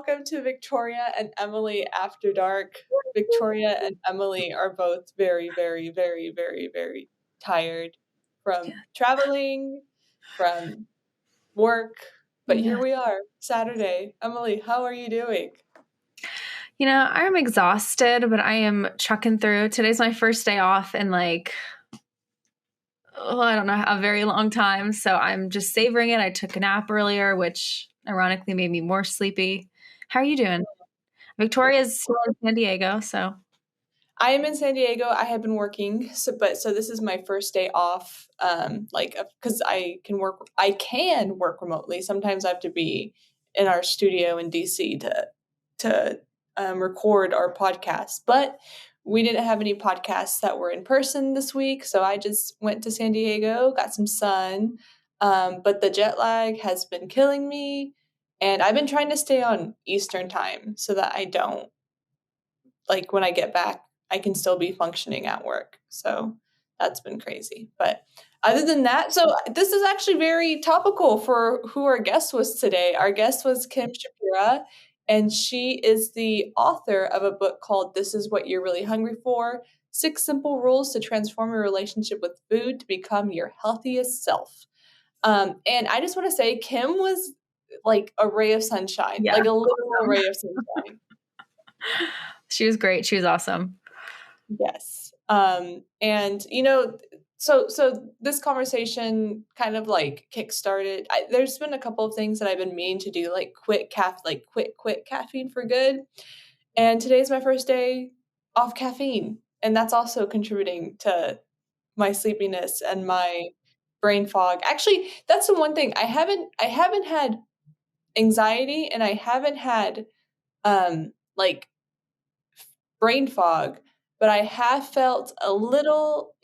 welcome to Victoria and Emily After Dark. Victoria and Emily are both very, very, very, very, very tired from traveling, from work, but here we are, Saturday. Emily, how are you doing? I'm exhausted, but I am trucking through. Today's my first day off in I don't know, a very long time. So I'm just savoring it. I took a nap earlier, which ironically made me more sleepy. How are you doing? Victoria's still in San Diego, so. I am in San Diego. I have been working, so this is my first day off. Because I can work remotely. Sometimes I have to be in our studio in DC to record our podcast. But we didn't have any podcasts that were in person this week, so I just went to San Diego, got some sun. But the jet lag has been killing me, and I've been trying to stay on Eastern time so that I don't, like, when I get back, I can still be functioning at work. So that's been crazy. But other than that, so this is actually very topical for who our guest was today. Our guest was Kim Shapira, and she is the author of a book called This Is What You're Really Hungry For: 6 Simple Rules to Transform Your Relationship with Food to Become Your Healthiest Self. And I just want to say, Kim was like a ray of sunshine, like a literal ray of sunshine. She was great. She was awesome. Yes. And so this conversation kind of like kickstarted. There's been a couple of things that I've been meaning to do, like quit caffeine for good. And today's my first day off caffeine, and that's also contributing to my sleepiness and my brain fog. Actually, that's the one thing I haven't had anxiety, and I haven't had like brain fog, but I have felt a little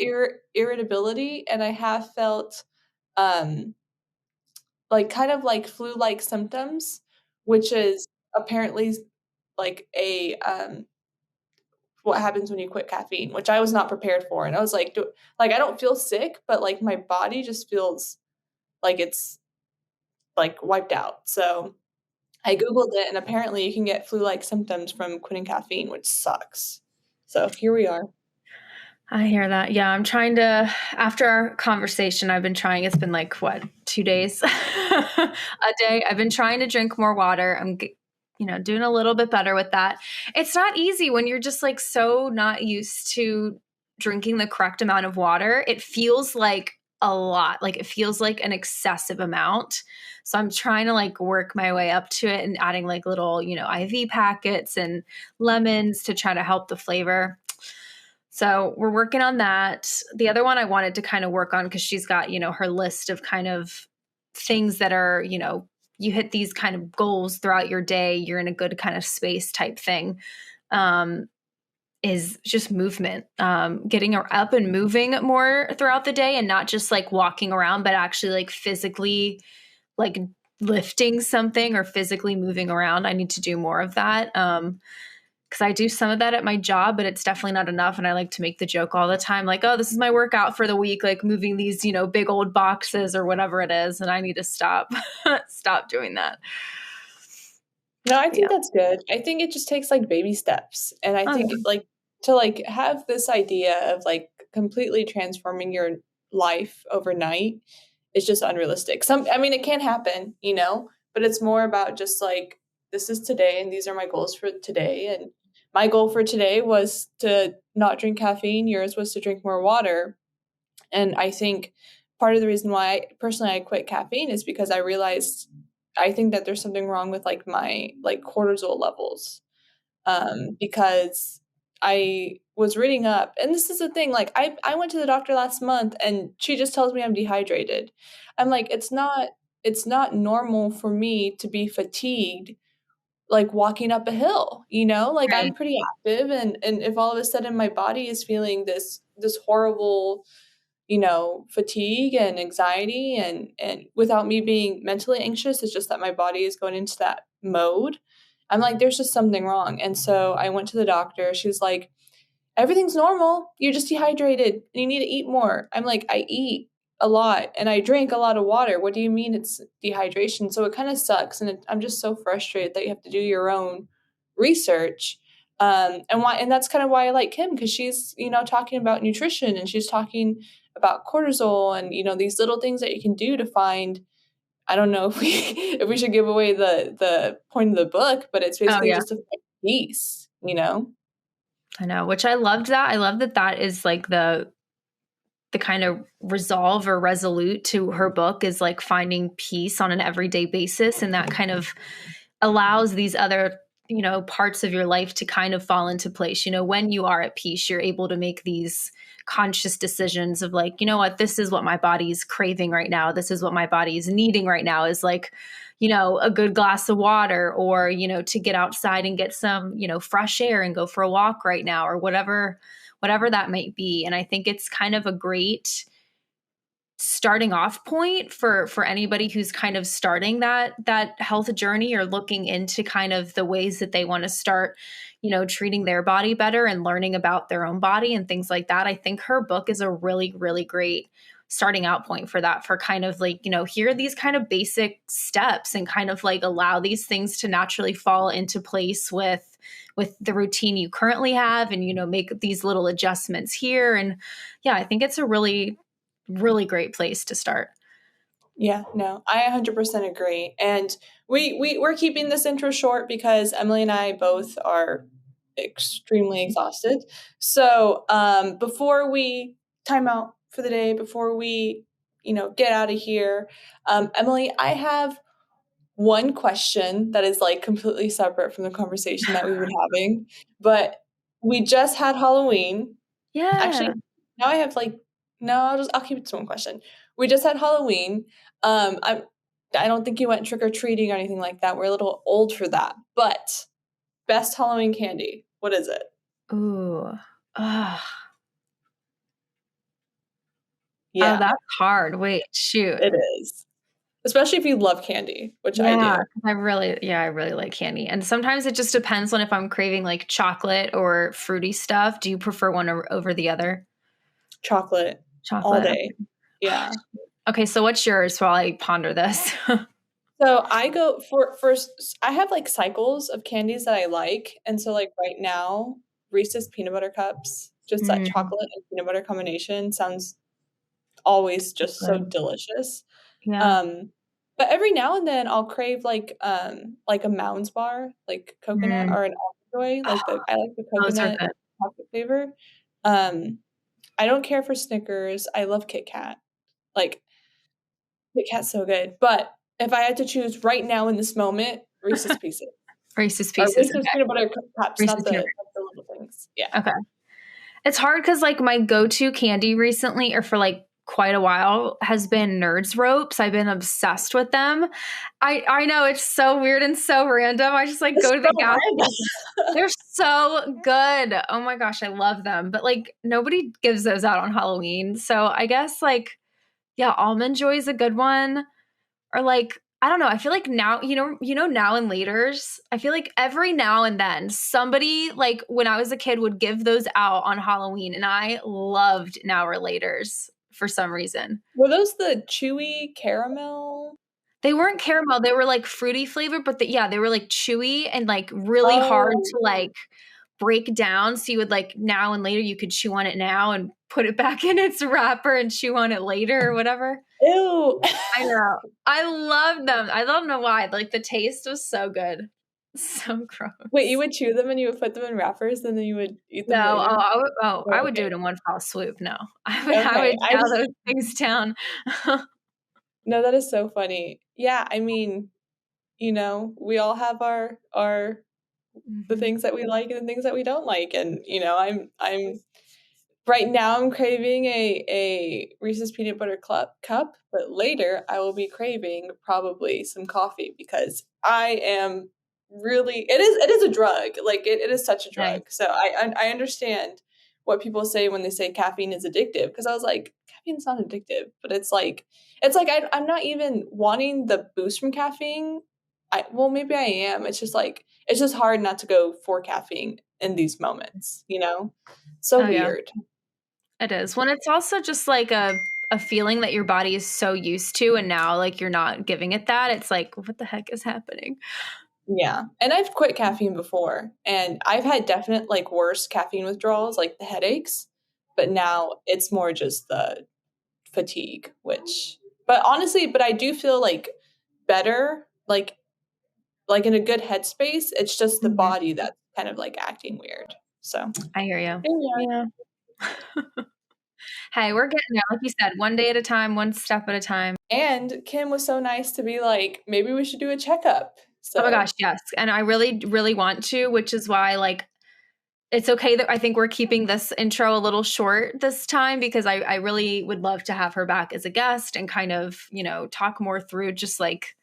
irritability, and I have felt like kind of like flu-like symptoms, which is apparently like a what happens when you quit caffeine, which I was not prepared for. And I was like, I don't feel sick, but like my body just feels like it's like wiped out. So I Googled it, and apparently you can get flu-like symptoms from quitting caffeine, which sucks. So here we are. I hear that. Yeah, I'm trying to, after our conversation, I've been trying, it's been 2 days a day. I've been trying to drink more water. I'm, doing a little bit better with that. It's not easy when you're just so not used to drinking the correct amount of water. It feels like a lot, it feels like an excessive amount. So I'm trying to work my way up to it and adding little, IV packets and lemons to try to help the flavor. So we're working on that. The other one I wanted to kind of work on, because she's got, her list of kind of things that are, you hit these kind of goals throughout your day, you're in a good kind of space type thing, is just movement, getting up and moving more throughout the day, and not just walking around, but actually physically lifting something or physically moving around. I need to do more of that. Because I do some of that at my job, but it's definitely not enough. And I like to make the joke all the time, oh, this is my workout for the week, moving these, big old boxes or whatever it is. And I need to stop doing that. No, I think that's good. I think it just takes baby steps. And I think to have this idea of completely transforming your life overnight is just unrealistic. It can happen, but it's more about just this is today, and these are my goals for today. And my goal for today was to not drink caffeine. Yours was to drink more water. And I think part of the reason why I quit caffeine is because I realized I think that there's something wrong with my cortisol levels. Because I was reading up, and this is the thing, I went to the doctor last month, and she just tells me I'm dehydrated. I'm like, it's not normal for me to be fatigued walking up a hill, Right. I'm pretty active, and if all of a sudden my body is feeling this horrible, fatigue and anxiety, and without me being mentally anxious, it's just that my body is going into that mode. I'm like, there's just something wrong. And so I went to the doctor. She was like, everything's normal. You're just dehydrated and you need to eat more. I'm like, I eat a lot and I drink a lot of water. What do you mean it's dehydration? So it kind of sucks. And I'm just so frustrated that you have to do your own research. And that's kind of why I like Kim, because she's, talking about nutrition and she's talking about cortisol and, these little things that you can do to find. I don't know if we if we should give away the point of the book, but it's Oh basically yeah. just to find peace. I know, which I loved that. I love that that is like the kind of resolve or resolute to her book is like finding peace on an everyday basis. And that kind of allows these other, parts of your life to kind of fall into place. When you are at peace, you're able to make these conscious decisions of like, you know what, this is what my body's craving right now. This is what my body is needing right now is like, a good glass of water or, to get outside and get some, fresh air and go for a walk right now or whatever that might be. And I think it's kind of a great starting off point for anybody who's kind of starting that health journey or looking into kind of the ways that they want to start, treating their body better and learning about their own body and things like that. I think her book is a really, really great starting out point for that, for kind of like, here are these kind of basic steps and kind of like allow these things to naturally fall into place with the routine you currently have and, make these little adjustments here. And yeah, I think it's a really, really great place to start. Yeah, no, I 100% agree. And we're keeping this intro short because Emily and I both are extremely exhausted. So before we time out for the day, before we, get out of here, Emily, I have one question that is like completely separate from the conversation that we've been having, but we just had Halloween. Yeah. Actually, now I have like no, I'll keep it to one question. We just had Halloween. I don't think you went trick or treating or anything like that. We're a little old for that. But best Halloween candy, what is it? Ooh. Oh, Yeah, that's hard. Wait, shoot. it is. Especially if you love candy, which I Yeah, do. I really like candy. And sometimes it just depends on if I'm craving like chocolate or fruity stuff. Do you prefer one over the other? Chocolate all Chocolate. day. Yeah. Okay, so what's yours while I ponder this? So I go for first. I have like cycles of candies that I like, and so like right now, Reese's peanut butter cups, just that Mm, chocolate and peanut butter combination sounds always just so good. delicious. Yeah. Um, but every now and then I'll crave like a Mounds bar, like coconut Mm. or an almond joy. I like the Those are coconut good. chocolate flavor. Um, I don't care for Snickers. I love Kit Kat. Like Kit Kat's so good. But if I had to choose right now in this moment, Reese's Pieces Reese's or Pieces. Reese's Okay. peanut butter cups, Reese's peanut not the little things. Yeah, butter. Okay. It's hard because like my go-to candy recently or for like quite a while has been Nerds Ropes. I've been obsessed with them. I know it's so weird and so random. I just like it's go to so the gas. random. They're so good. Oh my gosh, I love them. But like nobody gives those out on Halloween. So I guess like yeah, Almond Joy is a good one. Or like I don't know. I feel like now, now and laters. I feel like every now and then somebody like when I was a kid would give those out on Halloween, and I loved now or laters for some reason. Were those the chewy caramel? They weren't caramel; they were like fruity flavored, but yeah, they were like chewy and like really hard Oh, to like break down. So you would like now and later you could chew on it now and put it back in its wrapper and chew on it later or whatever. ew. I know. I love them. I don't know why. Like the taste was so good. So Wait, you gross. would chew them and you would put them in wrappers and then you would eat them No, later? I Oh, would do okay. it in one fell swoop. No. I Okay. would chow those things down. No, that is so funny. Yeah, I mean, we all have the Mhm. things that we like and the things that we don't like. And, I'm right now I'm craving a Reese's peanut butter cup, but later I will be craving probably some coffee because I am really it is a drug. Like it is such a Nice. drug. So I understand what people say when they say caffeine is addictive because I was like caffeine's not addictive, but it's like I'm not even wanting the boost from caffeine. Well maybe I am. It's just like it's just hard not to go for caffeine in these moments. So Oh yeah. weird. It is. When it's also just like a feeling that your body is so used to, and now like you're not giving it that. It's like, what the heck is happening? Yeah. And I've quit caffeine before, and I've had definite like worse caffeine withdrawals, like the headaches, but now it's more just the fatigue, which but honestly, but I do feel like better, like in a good headspace. It's just the body that's kind of like acting weird. So I hear you. yeah. Yeah. Hey, we're getting there. Like you said, one day at a time, one step at a time. And Kim was so nice to be like, maybe we should do a checkup. Oh my So gosh, yes. And I really, really want to, which is why like it's okay that I think we're keeping this intro a little short this time, because I really would love to have her back as a guest and kind of, talk more through just like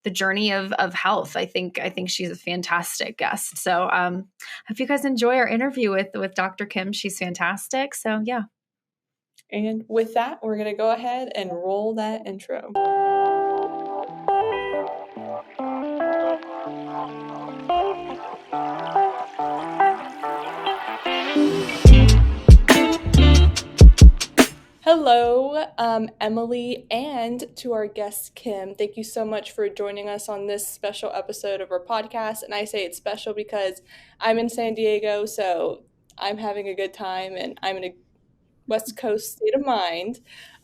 the journey of health. I think she's a fantastic guest. So hope you guys enjoy our interview with Dr. Kim. She's fantastic. So yeah. and with that, we're gonna go ahead and roll that intro. Hello, Emily, and to our guest, Kim. Thank you so much for joining us on this special episode of our podcast. And I say it's special because I'm in San Diego, so I'm having a good time, and I'm in a West Coast state of mind.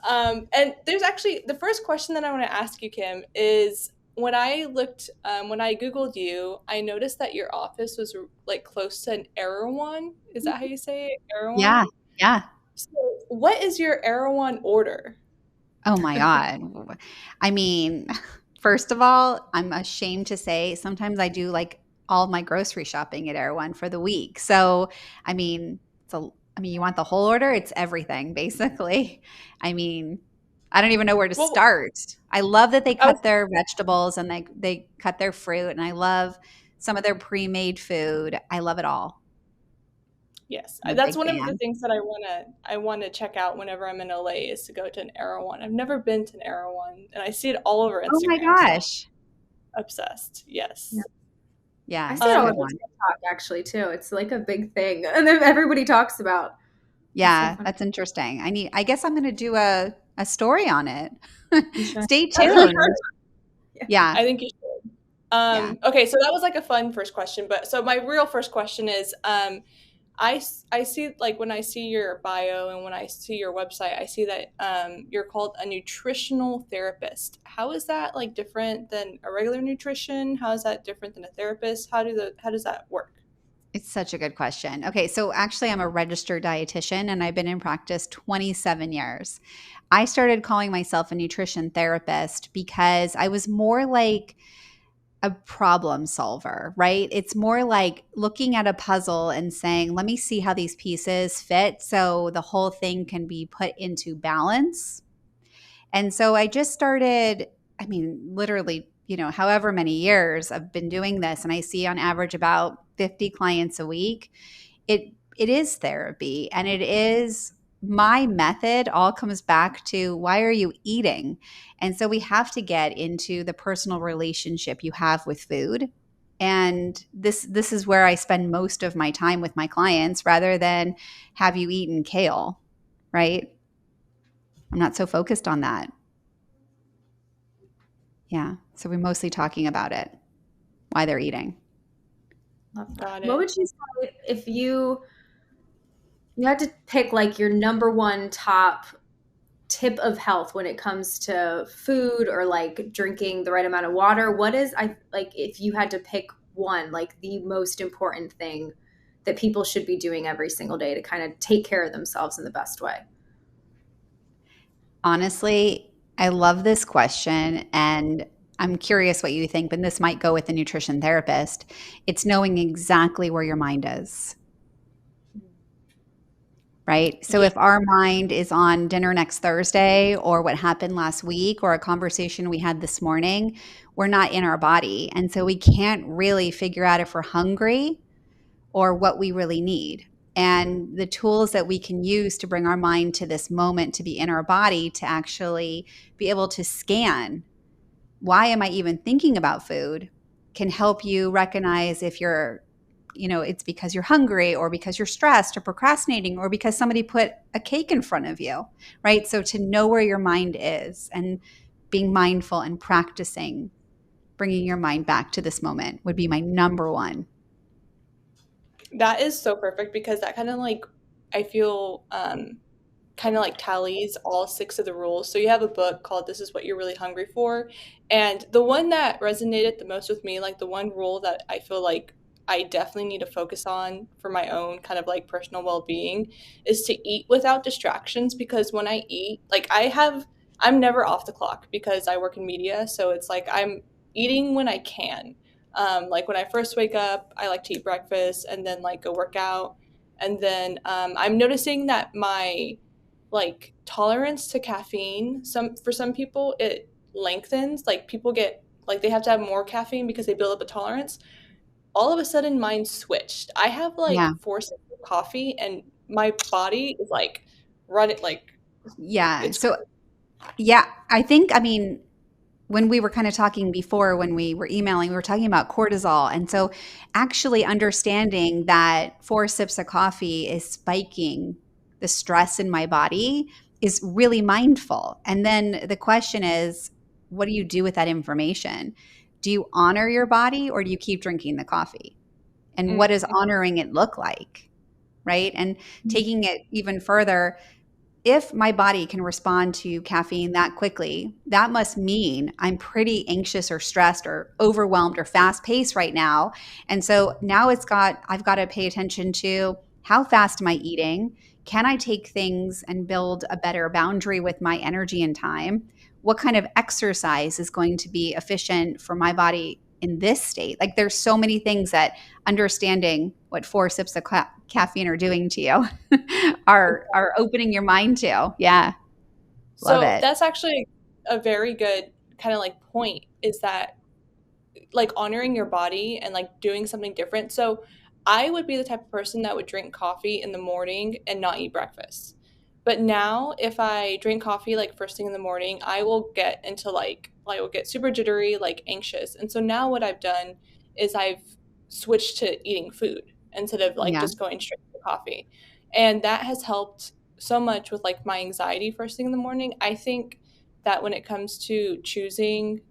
And there's actually the first question that I want to ask you, Kim, is when I when I Googled you, I noticed that your office was like close to an Erewhon. Is that how you say it? Erewhon? Yeah, yeah. So, what is your Erewhon order? Oh my God. I mean, first of all, I'm ashamed to say sometimes I do like all my grocery shopping at Erewhon for the week. So, I mean, you want the whole order? It's everything, basically. I mean, I don't even know where to Well, start. I love that they I was cut their vegetables and they cut their fruit, and I love some of their pre-made food. I love it all. yes, I'm a that's big one of the fan. things that I wanna check out whenever I'm in LA is to go to an Erewhon. I've never been to an Erewhon, and I see it all over Oh my Instagram, so gosh. obsessed. Yeah. Yes. Yeah, I it's see it a all Um, good over one. TikTok actually too. It's like a big thing, and then everybody talks about. It's so Yeah, funny. that's interesting. I guess I'm gonna do a story on it. You should. Stay tuned. Yeah. Yeah. I think you should. Yeah. Okay, so that was like a fun first question, but so my real first question is, I see like when I see your bio and when I see your website, I see that you're called a nutritional therapist. How is that like different than a regular nutrition? How is that different than a therapist? How does that work? It's such a good question. Okay, so actually I'm a registered dietitian and I've been in practice 27 years. I started calling myself a nutrition therapist because I was more like a problem solver, right? It's more like looking at a puzzle and saying, let me see how these pieces fit so the whole thing can be put into balance. And so I just started, I mean, literally, however many years I've been doing this, and I see on average about 50 clients a week. It is therapy, and it is my method all comes back to why are you eating? And so we have to get into the personal relationship you have with food. And this is where I spend most of my time with my clients rather than have you eaten kale, right? I'm not so focused on that. Yeah. So we're mostly talking about it, why they're eating. Love that. Got What it. would you say if you had to pick like your number one top tip of health when it comes to food or like drinking the right amount of water? What is I like if you had to pick one, like the most important thing that people should be doing every single day to kind of take care of themselves in the best way? Honestly, I love this question and I'm curious what you think, but this might go with a nutrition therapist. It's knowing exactly where your mind is, right? So Yeah. if our mind is on dinner next Thursday or what happened last week or a conversation we had this morning, we're not in our body. And so we can't really figure out if we're hungry or what we really need. And the tools that we can use to bring our mind to this moment, to be in our body, to actually be able to scan, why am I even thinking about food, can help you recognize if you're it's because you're hungry or because you're stressed or procrastinating or because somebody put a cake in front of you, right? So to know where your mind is and being mindful and practicing bringing your mind back to this moment would be my number one. That is so perfect because that kind of like, I feel kind of like tallies all 6 of the rules. So you have a book called This Is What You're Really Hungry For. And the one that resonated the most with me, like the one rule that I feel like I definitely need to focus on for my own kind of like personal well-being is to eat without distractions, because when I eat, like I'm never off the clock because I work in media. So it's like I'm eating when I can. Like when I first wake up, I like to eat breakfast and then like go work out. And then I'm noticing that my like tolerance to caffeine, for some people it lengthens. Like people get like they have to have more caffeine because they build up a tolerance. All of a sudden mine switched. I have like Yeah. 4 sips of coffee and my body is like running like Yeah. it's So, yeah, I mean, when we were kind of talking before, when we were emailing, we were talking about cortisol. And so, actually understanding that 4 sips of coffee is spiking the stress in my body is really mindful. And then the question is, what do you do with that information? Do you honor your body or do you keep drinking the coffee? And what does honoring it look like? Right. And taking it even further, if my body can respond to caffeine that quickly, that must mean I'm pretty anxious or stressed or overwhelmed or fast paced right now. And so now I've got to pay attention to how fast am I eating? Can I take things and build a better boundary with my energy and time? What kind of exercise is going to be efficient for my body in this state? Like there's so many things that understanding what 4 sips of caffeine are doing to you are opening your mind to. Yeah. Love so it. that's actually a very good kind of like point, is that like honoring your body and like doing something different. So I would be the type of person that would drink coffee in the morning and not eat breakfast. But now if I drink coffee like first thing in the morning, I will get into like I will get super jittery, like anxious. And so now what I've done is I've switched to eating food instead of like Yeah. just going straight to coffee. And that has helped so much with like my anxiety first thing in the morning. I think that when it comes to choosing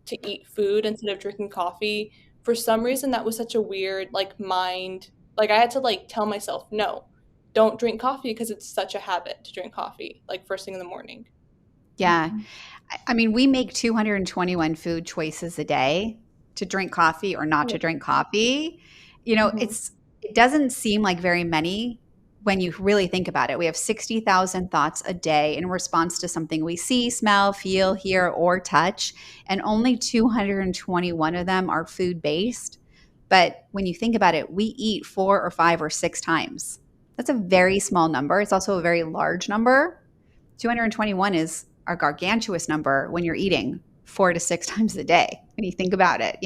to eat food instead of drinking coffee, for some reason that was such a weird like mind, like I had to like tell myself no, don't drink coffee because it's such a habit to drink coffee like first thing in the morning. Yeah. I mean, we make 221 food choices a day to drink coffee or not to drink coffee. Mm-hmm. It doesn't seem like very many when you really think about it. We have 60,000 thoughts a day in response to something we see, smell, feel, hear, or touch, and only 221 of them are food based. But when you think about it, we eat 4 or 5 or 6 times. That's a very small number. It's also a very large number. 221 is a gargantuous number when you're eating 4 to 6 times a day, when you think about it.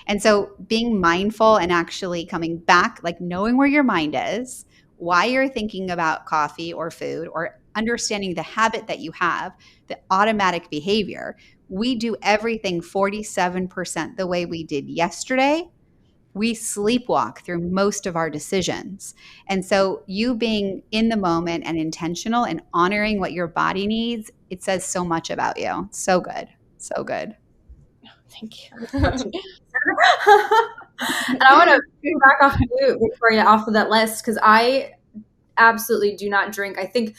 And so being mindful and actually coming back, like knowing where your mind is, why you're thinking about coffee or food, or understanding the habit that you have, the automatic behavior. We do everything 47% the way we did yesterday. We sleepwalk through most of our decisions. And so, you being in the moment and intentional and honoring what your body needs, it says so much about you. So good. So good. Thank you. And I want to back off you, Victoria, off of that list, because I absolutely do not drink. I think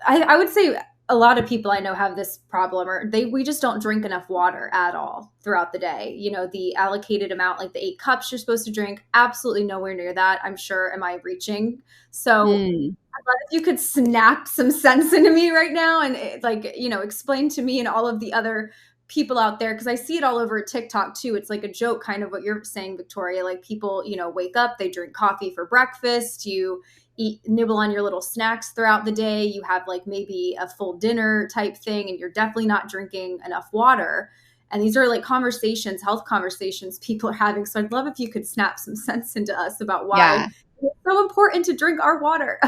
I would say a lot of people I know have this problem, or we just don't drink enough water at all throughout the day. The allocated amount, like the 8 cups you're supposed to drink, absolutely nowhere near that. I'm sure. Am I reaching? So Mm. I'd love if you could snap some sense into me right now and explain to me and all of the other people out there, because I see it all over TikTok too. It's like a joke, kind of what you're saying, Victoria. Like people, wake up, they drink coffee for breakfast, you nibble on your little snacks throughout the day, you have like maybe a full dinner type thing, and you're definitely not drinking enough water. And these are like health conversations people are having. So I'd love if you could snap some sense into us about why Yeah. it's so important to drink our water.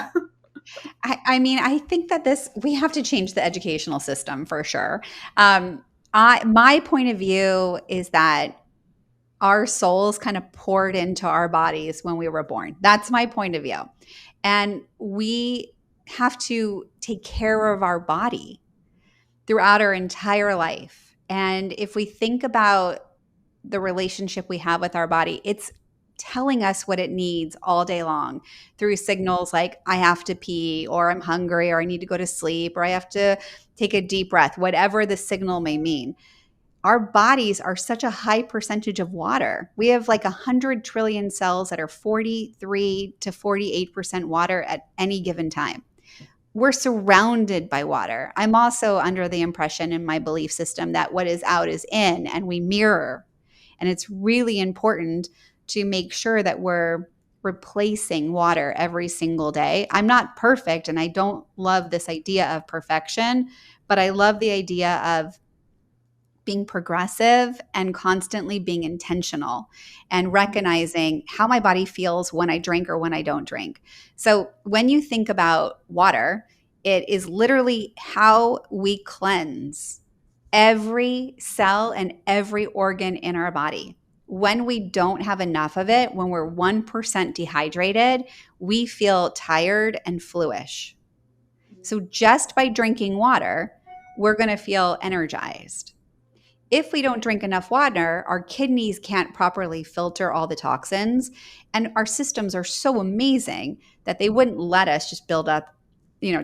I mean, I think that we have to change the educational system for sure. My point of view is that our souls kind of poured into our bodies when we were born. That's my point of view. And we have to take care of our body throughout our entire life. And if we think about the relationship we have with our body, it's telling us what it needs all day long through signals like I have to pee, or I'm hungry, or I need to go to sleep, or I have to take a deep breath, whatever the signal may mean. Our bodies are such a high percentage of water. We have like 100 trillion cells that are 43 to 48% water at any given time. We're surrounded by water. I'm also under the impression in my belief system that what is out is in, and we mirror. And it's really important to make sure that we're replacing water every single day. I'm not perfect, and I don't love this idea of perfection, but I love the idea of being progressive and constantly being intentional and recognizing how my body feels when I drink or when I don't drink. So, when you think about water, it is literally how we cleanse every cell and every organ in our body. When we don't have enough of it, when we're 1% dehydrated, we feel tired and fluish. So, just by drinking water, we're going to feel energized. If we don't drink enough water, our kidneys can't properly filter all the toxins, and our systems are so amazing that they wouldn't let us just build up,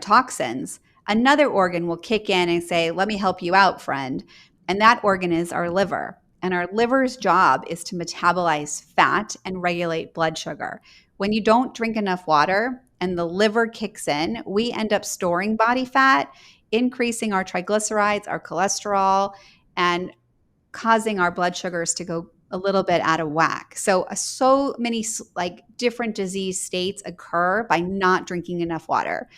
toxins. Another organ will kick in and say, "Let me help you out, friend." And that organ is our liver. And our liver's job is to metabolize fat and regulate blood sugar. When you don't drink enough water and the liver kicks in, we end up storing body fat, increasing our triglycerides, our cholesterol, and causing our blood sugars to go a little bit out of whack. So many like different disease states occur by not drinking enough water.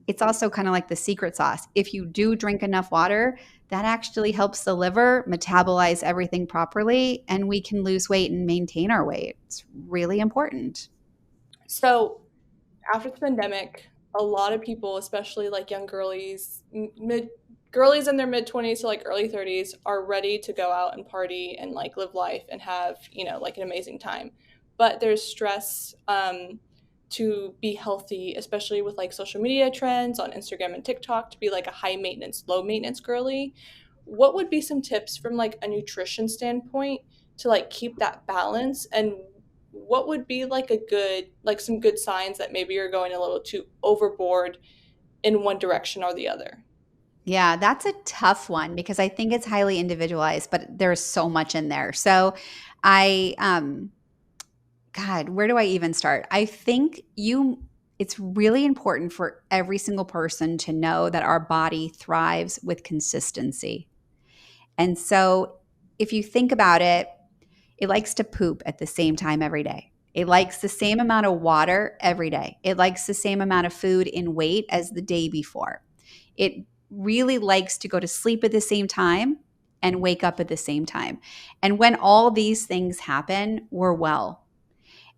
It's also kind of like the secret sauce. If you do drink enough water, that actually helps the liver metabolize everything properly, and we can lose weight and maintain our weight. It's really important. So after the pandemic, a lot of people, especially like young girlies, girlies in their mid-20s to like early 30s, are ready to go out and party and like live life and have, like an amazing time. But there's stress to be healthy, especially with like social media trends on Instagram and TikTok, to be like a high maintenance, low maintenance girly. What would be some tips from like a nutrition standpoint to like keep that balance, and what would be like some good signs that maybe you're going a little too overboard in one direction or the other? Yeah, that's a tough one because I think it's highly individualized, but there's so much in there. So I God, where do I even start? I think it's really important for every single person to know that our body thrives with consistency. And so if you think about it, it likes to poop at the same time every day. It likes the same amount of water every day. It likes the same amount of food in weight as the day before. It really likes to go to sleep at the same time and wake up at the same time. And when all these things happen, we're well.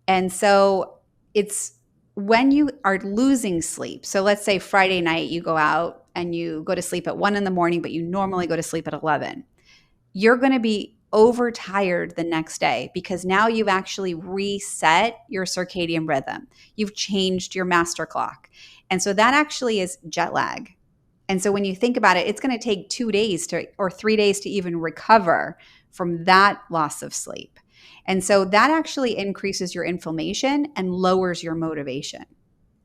And so it's when you are losing sleep. So let's say Friday night you go out and you go to sleep at 1 a.m, but you normally go to sleep at 11. You're going to be overtired the next day because now you've actually reset your circadian rhythm. You've changed your master clock. And so that actually is jet lag. And so when you think about it, it's going to take 2 days or 3 days to even recover from that loss of sleep. And so that actually increases your inflammation and lowers your motivation.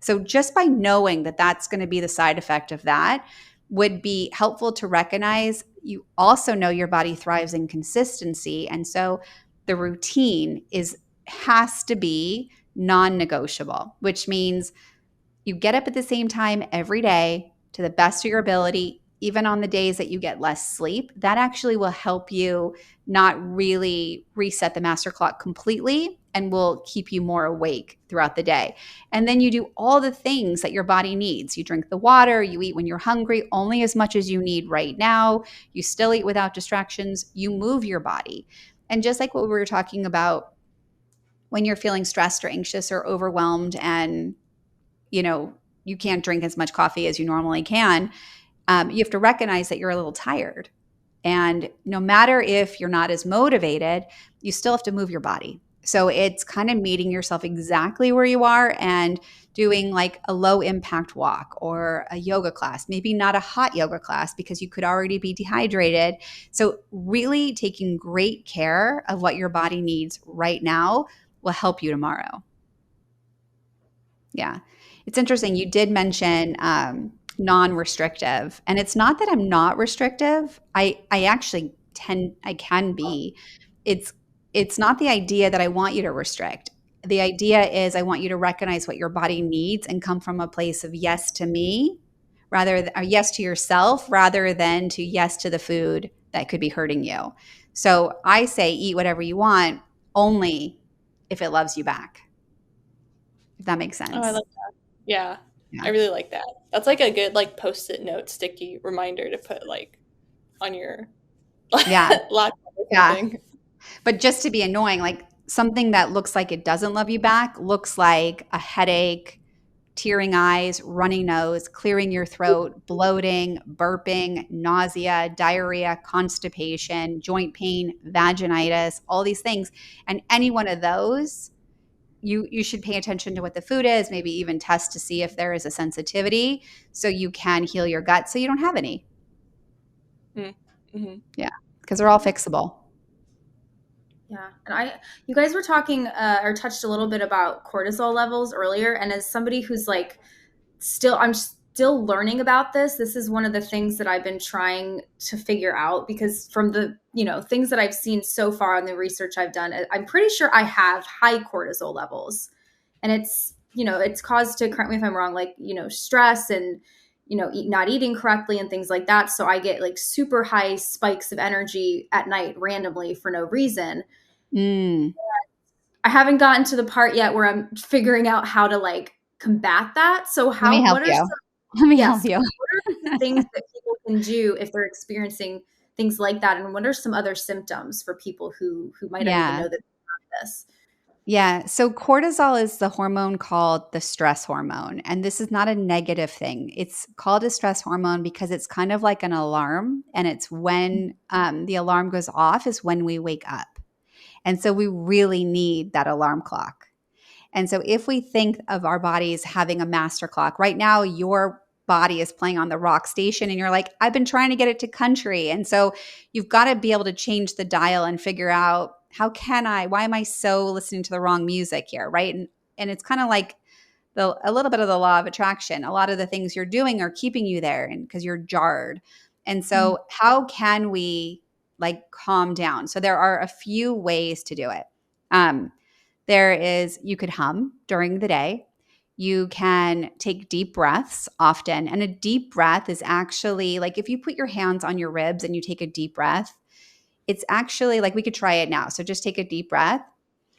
So just by knowing that that's going to be the side effect of that would be helpful to recognize. You also know your body thrives in consistency. And so the routine has to be non-negotiable, which means you get up at the same time every day to the best of your ability, even on the days that you get less sleep. That actually will help you not really reset the master clock completely and will keep you more awake throughout the day. And then you do all the things that your body needs. You drink the water, you eat when you're hungry, only as much as you need right now. You still eat without distractions. You move your body. And just like what we were talking about when you're feeling stressed or anxious or overwhelmed and you can't drink as much coffee as you normally can, you have to recognize that you're a little tired. And no matter if you're not as motivated, you still have to move your body. So it's kind of meeting yourself exactly where you are and doing like a low impact walk or a yoga class, maybe not a hot yoga class because you could already be dehydrated. So really taking great care of what your body needs right now will help you tomorrow. Yeah. It's interesting. You did mention non-restrictive, and it's not that I'm not restrictive. I actually I can be. It's it's not the idea that I want you to restrict. The idea is I want you to recognize what your body needs and come from a place of yes to me, or yes to yourself, rather than to yes to the food that could be hurting you. So I say eat whatever you want, only if it loves you back. If that makes Oh, I sense. like that. Yeah. Yeah. I really like that. That's like a good like post-it note sticky reminder to put like on your Yeah. laptop or Yeah. something. But just to be annoying, like something that looks like it doesn't love you back looks like a headache, tearing eyes, runny nose, clearing your throat, bloating, burping, nausea, diarrhea, constipation, joint pain, vaginitis, all these things. And any one of those, you should pay attention to what the food is, maybe even test to see if there is a sensitivity so you can heal your gut so you don't have any. Mm-hmm. Yeah, because they're all fixable. Yeah. And you guys were talking or touched a little bit about cortisol levels earlier. And as somebody who's like, I'm still learning about this. This is one of the things that I've been trying to figure out because from the, things that I've seen so far in the research I've done, I'm pretty sure I have high cortisol levels. And it's caused to, correct me if I'm wrong, like, stress and, not eating correctly and things like that. So I get like super high spikes of energy at night randomly for no reason. Mm. I haven't gotten to the part yet where I'm figuring out how to like combat that. So Let me help what are you. some, Let me help yes, you. what are some things that people can do if they're experiencing things like that? And what are some other symptoms for people who might not even Yeah. know that they have this? Yeah. So cortisol is the hormone called the stress hormone. And this is not a negative thing. It's called a stress hormone because it's kind of like an alarm. And it's when the alarm goes off is when we wake up. And so we really need that alarm clock. And so if we think of our bodies having a master clock, right now your body is playing on the rock station and you're like, I've been trying to get it to country. And so you've got to be able to change the dial and figure out why am I so listening to the wrong music here, right? And it's kind of like a little bit of the law of attraction. A lot of the things you're doing are keeping you there and because you're jarred. And so how can we like calm down? So there are a few ways to do it. You could hum during the day. You can take deep breaths often. And a deep breath is actually like if you put your hands on your ribs and you take a deep breath, it's actually like we could try it now. So just take a deep breath.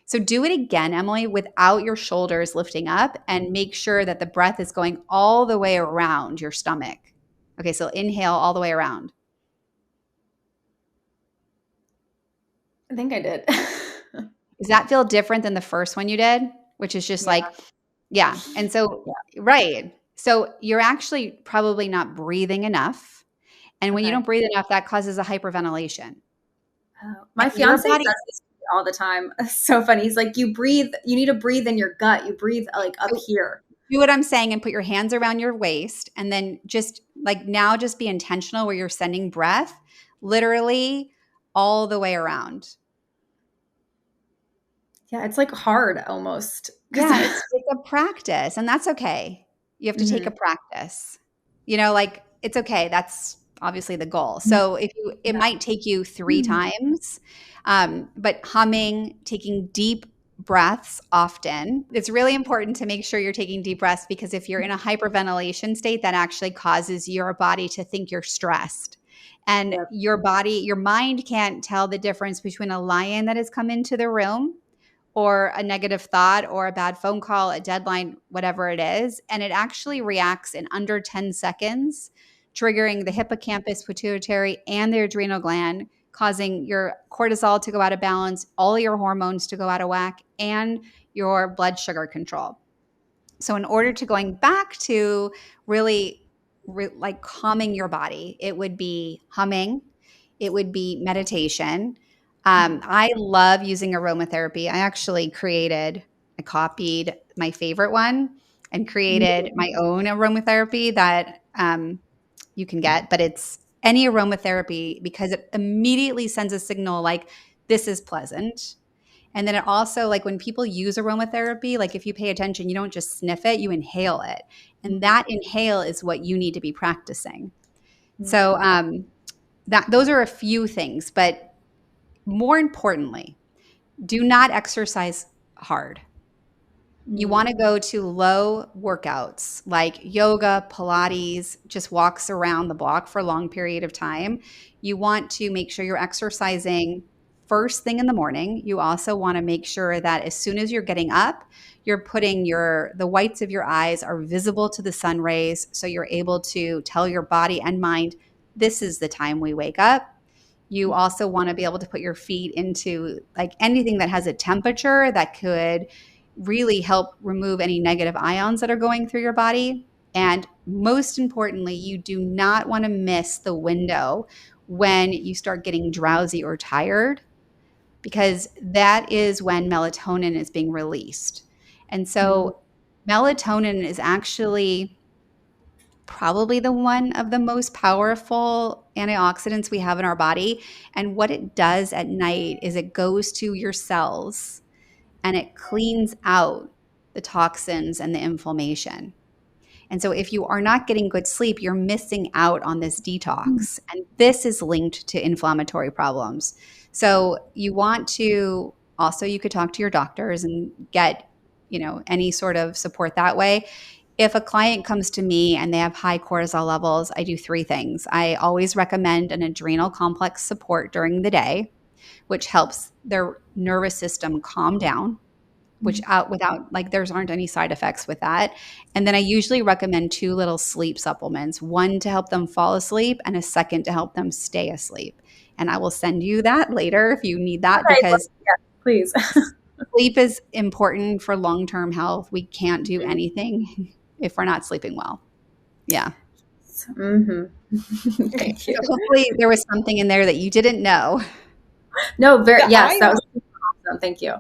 So do it again, Emily, without your shoulders lifting up and make sure that the breath is going all the way around your stomach. Okay, so inhale all the way around. I think I did. Does that feel different than the first one you did? Which is just like, yeah. And so, right. So you're actually probably not breathing enough. And when you Okay. don't breathe enough, that causes a hyperventilation. My And your fiance body, says this all the time. It's so funny. He's like, you need to breathe in your gut. You breathe like up here. do what I'm saying and put your hands around your waist. And then just like now, just be intentional where you're sending breath literally all the way around. Yeah, it's like hard almost. Yeah, it's a practice, and that's okay. You have to take a practice. Like it's okay. That's obviously the goal. So it might take you 3 times, but humming, taking deep breaths often. It's really important to make sure you're taking deep breaths because if you're in a hyperventilation state, that actually causes your body to think you're stressed. And your mind can't tell the difference between a lion that has come into the room or a negative thought or a bad phone call, a deadline, whatever it is. And it actually reacts in under 10 seconds, triggering the hippocampus, pituitary, and the adrenal gland, causing your cortisol to go out of balance, all your hormones to go out of whack, and your blood sugar control. So in order to going back to really like calming your body, it would be humming. it would be meditation. I love using aromatherapy. I copied my favorite one and created my own aromatherapy that you can get, but it's any aromatherapy because it immediately sends a signal like this is pleasant. And then it also, like when people use aromatherapy, like if you pay attention, you don't just sniff it, you inhale it. And that inhale is what you need to be practicing. So that those are a few things, but more importantly, do not exercise hard. You want to go to low workouts like yoga, Pilates, just walks around the block for a long period of time. You want to make sure you're exercising first thing in the morning. You also want to make sure that as soon as you're getting up, you're putting the whites of your eyes are visible to the sun rays, so you're able to tell your body and mind, this is the time we wake up. You also want to be able to put your feet into like anything that has a temperature that could really help remove any negative ions that are going through your body. And most importantly, you do not want to miss the window when you start getting drowsy or tired, because that is when melatonin is being released. And so melatonin is actually probably the one of the most powerful antioxidants we have in our body. And what it does at night is it goes to your cells and it cleans out the toxins and the inflammation. And so if you are not getting good sleep, you're missing out on this detox. And this is linked to inflammatory problems. So you want to also, you could talk to your doctors and get, any sort of support that way. If a client comes to me and they have high cortisol levels, I do three things. I always recommend an adrenal complex support during the day, which helps their nervous system calm down, which without like there aren't any side effects with that. And then I usually recommend two little sleep supplements, one to help them fall asleep and a second to help them stay asleep. And I will send you that later if you need that, because please. sleep is important for long-term health. We can't do anything if we're not sleeping well. Yeah. Thank you. So hopefully there was something in there that you didn't know. No, yes, that was awesome. Thank you.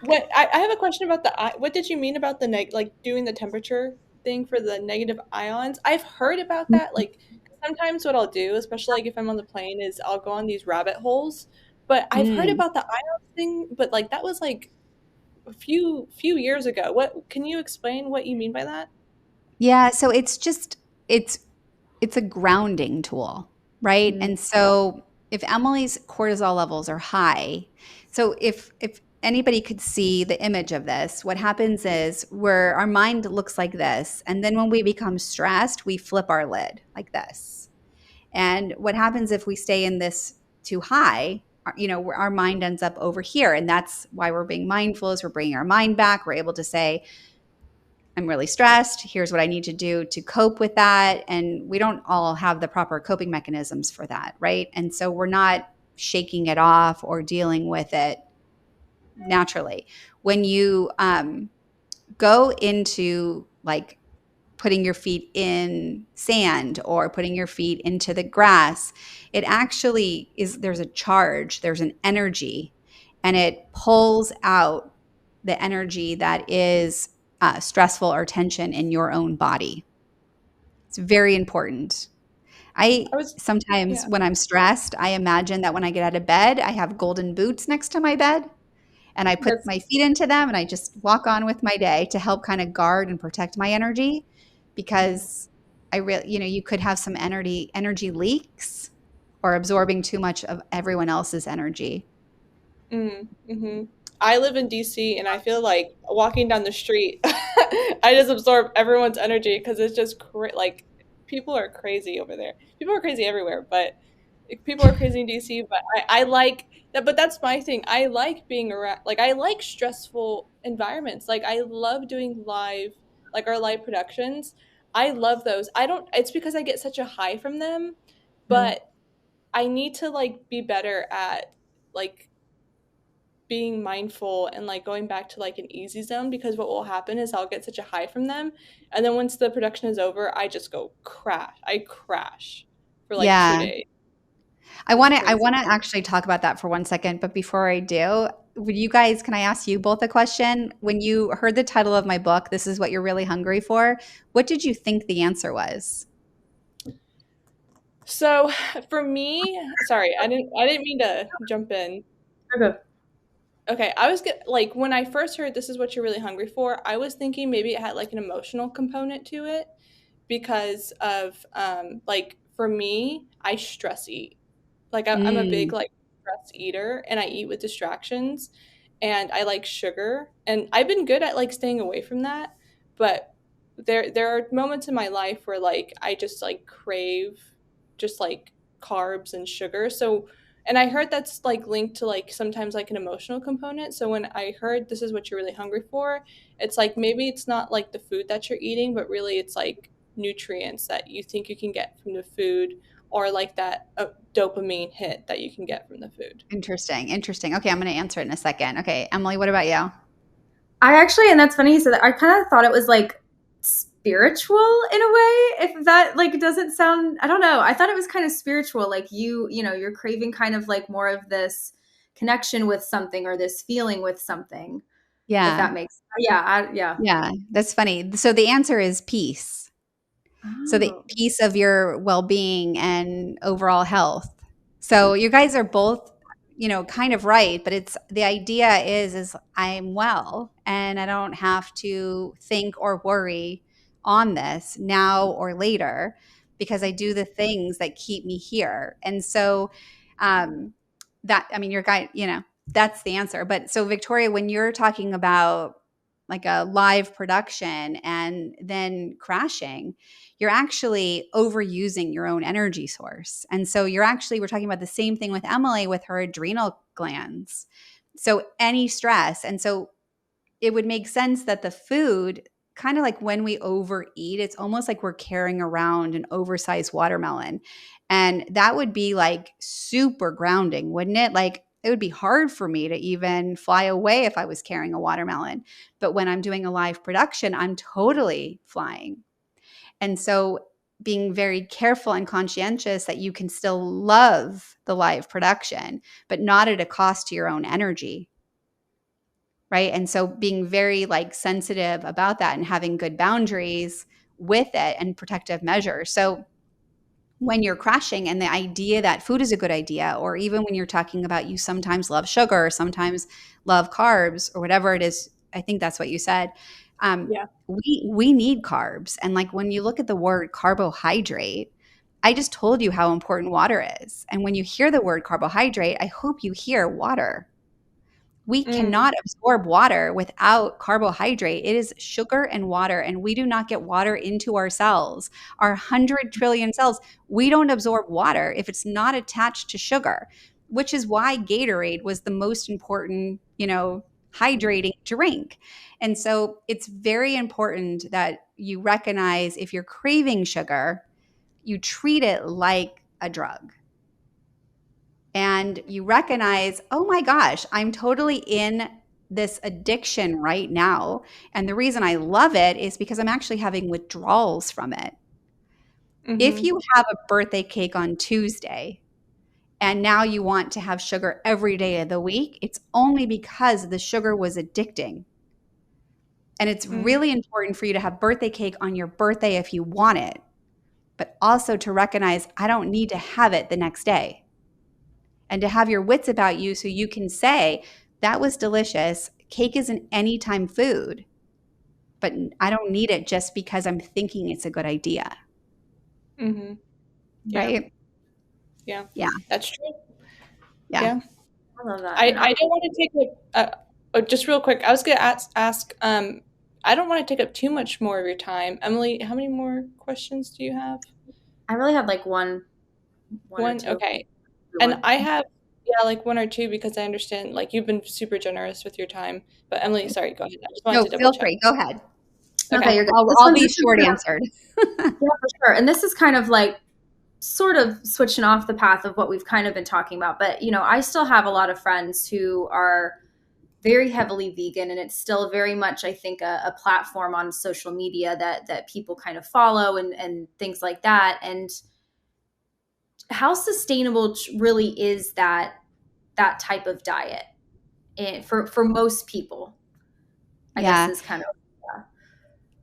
What I have a question about what did you mean about the like doing the temperature thing for the negative ions? I've heard about that. Like sometimes what I'll do, especially like if I'm on the plane, is I'll go on these rabbit holes. But I've heard about the ions thing, but like that was like a few years ago. What can you explain what you mean by that? Yeah, so it's a grounding tool, right? And so if Emily's cortisol levels are high, so if anybody could see the image of this, what happens is where our mind looks like this, and then when we become stressed, we flip our lid like this. And what happens if we stay in this too high? Our mind ends up over here, and that's why we're being mindful. Is we're bringing our mind back. We're able to say, I'm really stressed. Here's what I need to do to cope with that. And we don't all have the proper coping mechanisms for that, right? And so we're not shaking it off or dealing with it naturally. When you go into like putting your feet in sand or putting your feet into the grass, it actually there's a charge, there's an energy, and it pulls out the energy that is stressful or tension in your own body. It's very important. Sometimes when I'm stressed, I imagine that when I get out of bed, I have golden boots next to my bed and I put my feet into them and I just walk on with my day to help kind of guard and protect my energy, because I really, you could have some energy leaks or absorbing too much of everyone else's energy. I live in DC and I feel like walking down the street, I just absorb everyone's energy because it's just like people are crazy over there. People are crazy everywhere, but people are crazy in DC. But I like that. But that's my thing. I like being around. Like I like stressful environments. Like I love doing like our live productions. I love those. I don't. It's because I get such a high from them, but I need to like be better at like being mindful and like going back to like an easy zone, because what will happen is I'll get such a high from them, and then once the production is over I just go crash. I crash for like Yeah. 2 days. I It's want to crazy. actually talk about that for 1 second, but before I do, would you guys, can I ask you both a question? When you heard the title of my book, This Is What You're Really Hungry For, what did you think the answer was? So for me, sorry, I didn't mean to jump in. Okay. Okay, like when I first heard this is what you're really hungry for, I was thinking maybe it had like an emotional component to it because of like for me, I stress eat. Like I'm a big Mm, like stress eater and I eat with distractions and I like sugar and I've been good at like staying away from that, but there are moments in my life where like I just like crave just like carbs and sugar. So and I heard that's like linked to like sometimes like an emotional component. So when I heard this is what you're really hungry for, it's like maybe it's not like the food that you're eating, but really it's like nutrients that you think you can get from the food or like that dopamine hit that you can get from the food. interesting. Interesting. Okay, I'm going to answer it in a second. Okay, Emily, what about you? I actually, and that's funny you said that. I kind of thought it was like spiritual in a way. If that like doesn't sound, I don't know. I thought it was kind of spiritual. Like you know, you're craving kind of like more of this connection with something or this feeling with something. If Yeah. that makes, yeah, yeah. Yeah, that's funny. So the answer is peace. So the Oh, piece of your well-being and overall health. So you guys are both, kind of right, but it's the idea is I'm well and I don't have to think or worry on this now or later because I do the things that keep me here. And so um that I mean your guy, that's the answer. But so Victoria, when you're talking about like a live production and then crashing, you're actually overusing your own energy source. And so we're talking about the same thing with Emily with her adrenal glands. So any stress. And so it would make sense that the food, kind of like when we overeat, it's almost like we're carrying around an oversized watermelon. And that would be like super grounding, wouldn't it? Like it would be hard for me to even fly away if I was carrying a watermelon. But when I'm doing a live production, I'm totally flying. And so being very careful and conscientious that you can still love the live production, but not at a cost to your own energy. Right. And so being very like sensitive about that and having good boundaries with it and protective measures. So when you're crashing and the idea that food is a good idea, or even when you're talking about you sometimes love sugar, or sometimes love carbs, or whatever it is, I think that's what you said. Yeah. We need carbs, and like when you look at the word carbohydrate, I just told you how important water is, and when you hear the word carbohydrate, I hope you hear water. We Mm, cannot absorb water without carbohydrate. It is sugar and water, and we do not get water into our cells. Our 100 trillion cells, we don't absorb water if it's not attached to sugar, which is why Gatorade was the most important, hydrating drink. And so it's very important that you recognize if you're craving sugar, you treat it like a drug and you recognize, oh my gosh, I'm totally in this addiction right now. And the reason I love it is because I'm actually having withdrawals from it. If mm-hmm. you have a birthday cake on Tuesday and now you want to have sugar every day of the week, it's only because the sugar was addicting. And it's Mm, really important for you to have birthday cake on your birthday if you want it, but also to recognize I don't need to have it the next day. And to have your wits about you so you can say, that was delicious. Cake is an anytime food, but I don't need it just because I'm thinking it's a good idea. mm-hmm. Yeah. Right? Yeah. Yeah. That's true. Yeah. Yeah. I love that. I And I don't want to take just real quick. I was gonna ask I don't want to take up too much more of your time. Emily, how many more questions do you have? I really had like one or One? two. Okay. And One. I have, yeah, like one or two because I understand, like, you've been super generous with your time. But Emily, sorry, go ahead. I just wanted No, to double feel check. free. Go ahead. Okay, Okay. you're good. I'll be short answered. Yeah, for sure. And this is kind of like sort of switching off the path of what we've kind of been talking about. But, I still have a lot of friends who are very heavily vegan, and it's still very much, I think, a platform on social media that people kind of follow and things like that. And how sustainable really is that type of diet for most people? I guess is kind of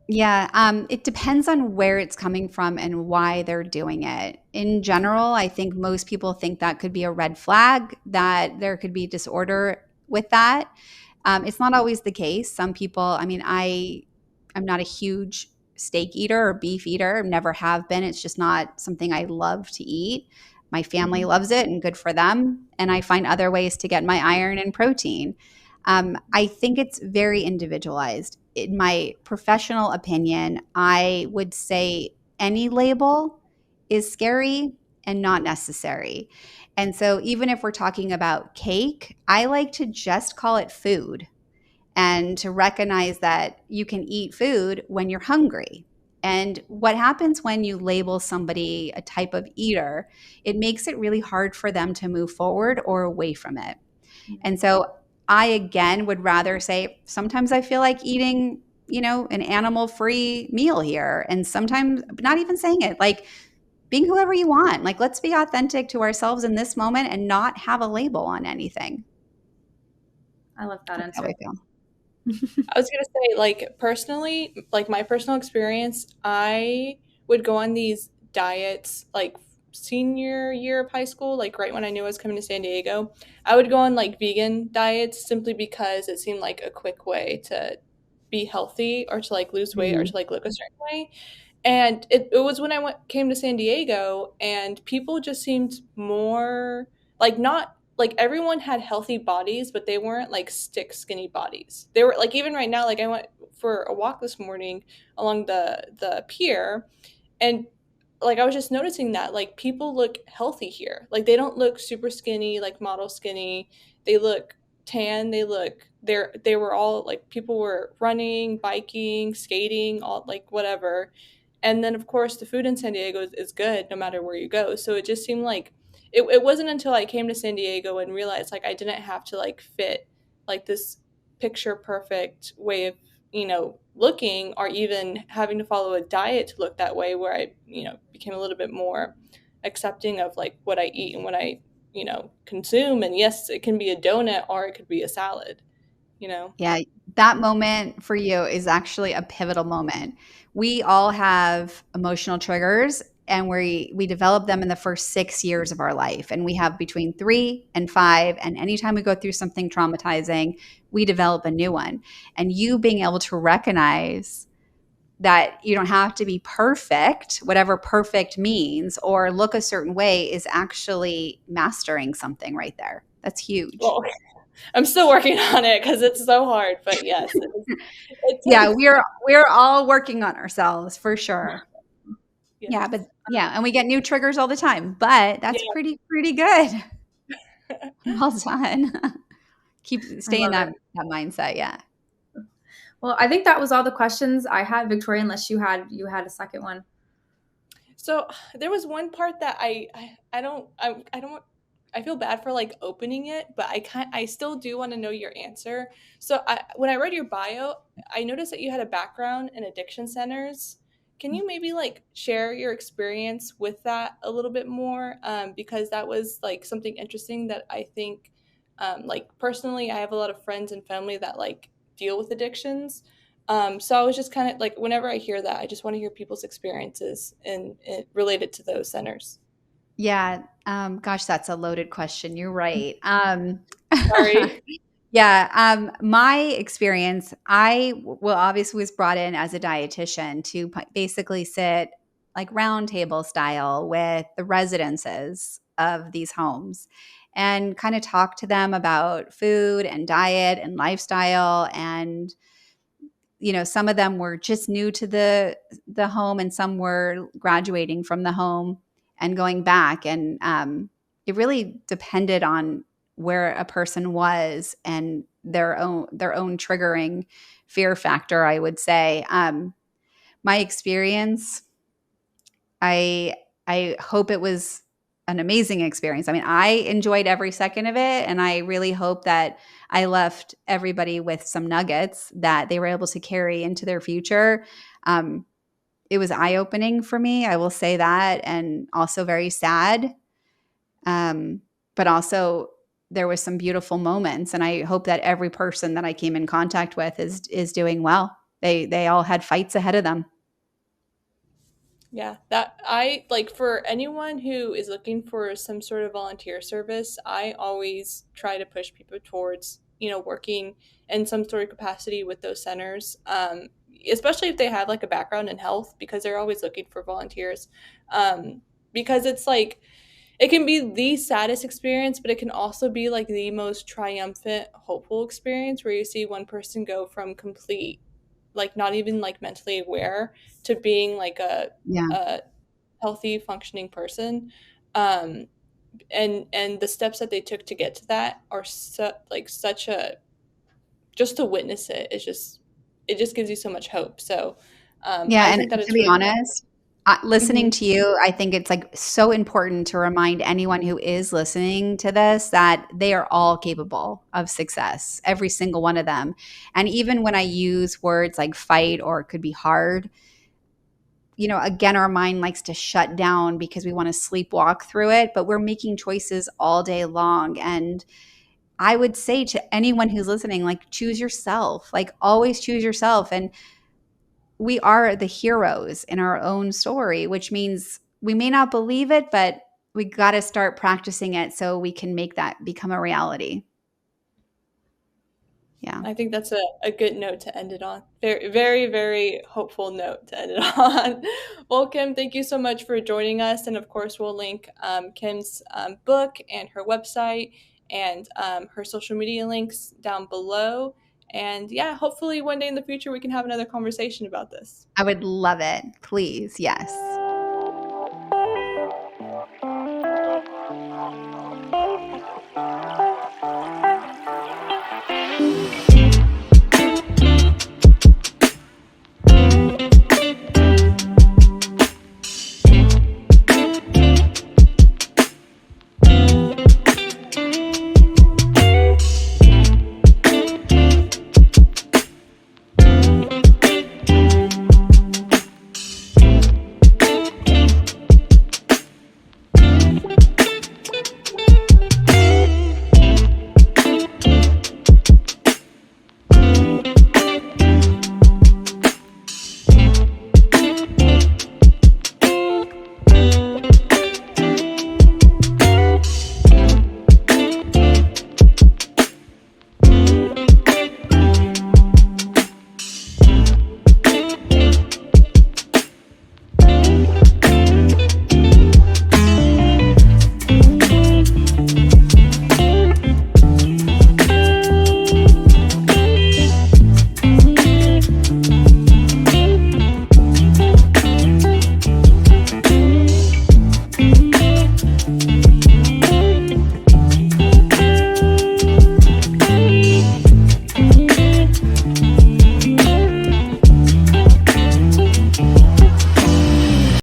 Yeah, it depends on where it's coming from and why they're doing it. In general, I think most people think that could be a red flag, that there could be disorder with that. It's not always the case. Some people, I mean, I'm not a huge steak eater or beef eater, never have been. It's just not something I love to eat. My family loves it and good for them. And I find other ways to get my iron and protein. I think it's very individualized. In my professional opinion, I would say any label is scary and not necessary. And so, even if we're talking about cake, I like to just call it food and to recognize that you can eat food when you're hungry. And what happens when you label somebody a type of eater, it makes it really hard for them to move forward or away from it. And so I, again, would rather say sometimes I feel like eating, an animal free meal here. And sometimes not even saying it, like being whoever you want. Like, let's be authentic to ourselves in this moment and not have a label on anything. I love that That's answer. how I feel. I was gonna say, like, personally, like my personal experience, I would go on these diets like senior year of high school, like right when I knew I was coming to San Diego. I would go on like vegan diets simply because it seemed like a quick way to be healthy or to like lose weight or Mhm. to like look a certain way. And it was when came to San Diego, and people just seemed more like, not like everyone had healthy bodies, but they weren't like stick skinny bodies. They were like, even right now, like I went for a walk this morning along the pier, and like I was just noticing that like people look healthy here. Like they don't look super skinny, like model skinny. They look tan. They were all like, people were running, biking, skating, all like whatever. And then of course the food in San Diego is good no matter where you go. So it just seemed like it wasn't until I came to San Diego and realized like I didn't have to like fit like this picture perfect way of, looking, or even having to follow a diet to look that way, where I, became a little bit more accepting of like what I eat and what I, consume. And yes, it can be a donut or it could be a salad. Yeah, that moment for you is actually a pivotal moment. We all have emotional triggers and we develop them in the first 6 years of our life. And we have between 3 and 5. And anytime we go through something traumatizing, we develop a new one. And you being able to recognize that you don't have to be perfect, whatever perfect means, or look a certain way is actually mastering something right there. That's huge. Well, I'm still working on it because it's so hard, but yes, it Yeah, takes. we're all working on ourselves for sure. Yeah, but Yes. and we get new triggers all the time, but that's Yeah. pretty good. Well done. I Stay in love that it. mindset. Yeah. Well, I think that was all the questions I had, Victoria, unless you had a second one. So there was one part that I feel bad for like opening it, but I still do want to know your answer. So when I read your bio, I noticed that you had a background in addiction centers. Can you maybe like share your experience with that a little bit more? Because that was like something interesting that I think, like personally, I have a lot of friends and family that like deal with addictions. So I was just kind of like, whenever I hear that, I just want to hear people's experiences and related to those centers. Yeah. Gosh, that's a loaded question. You're right. Sorry. Yeah. My experience, obviously was brought in as a dietitian to basically sit like round table style with the residences of these homes and kind of talk to them about food and diet and lifestyle. And some of them were just new to the home and some were graduating from the home and going back. And it really depended on where a person was and their own triggering fear factor, I would say. My experience, I I hope it was an amazing experience. I mean, I enjoyed every second of it, and I really hope that I left everybody with some nuggets that they were able to carry into their future. It was eye-opening for me, I will say that, and also very sad. But also there was some beautiful moments, and I hope that every person that I came in contact with is doing well. They all had fights ahead of them. Yeah, that I like for anyone who is looking for some sort of volunteer service, I always try to push people towards, working in some sort of capacity with those centers. Especially if they have like a background in health, because they're always looking for volunteers. Because it's like it can be the saddest experience, but it can also be like the most triumphant, hopeful experience where you see one person go from complete, like not even like mentally aware to being like Yeah. a healthy, functioning person. Um, and the steps that they took to get to that are like such a, just to witness it is just, it just gives you so much hope. So Yeah, I and think that to it's be really honest, listening Mhm. to you, I think it's like so important to remind anyone who is listening to this that they are all capable of success, every single one of them. And even when I use words like fight or it could be hard, again, our mind likes to shut down because we want to sleepwalk through it, but we're making choices all day long. And I would say to anyone who's listening, like, choose yourself, like, always choose yourself. And we are the heroes in our own story, which means we may not believe it, but we got to start practicing it so we can make that become a reality. Yeah. I think that's a good note to end it on. Very, very, very hopeful note to end it on. Well, Kim, thank you so much for joining us. And of course, we'll link Kim's book and her website and her social media links down below. And yeah, hopefully one day in the future we can have another conversation about this. I would love it. Please. Yes.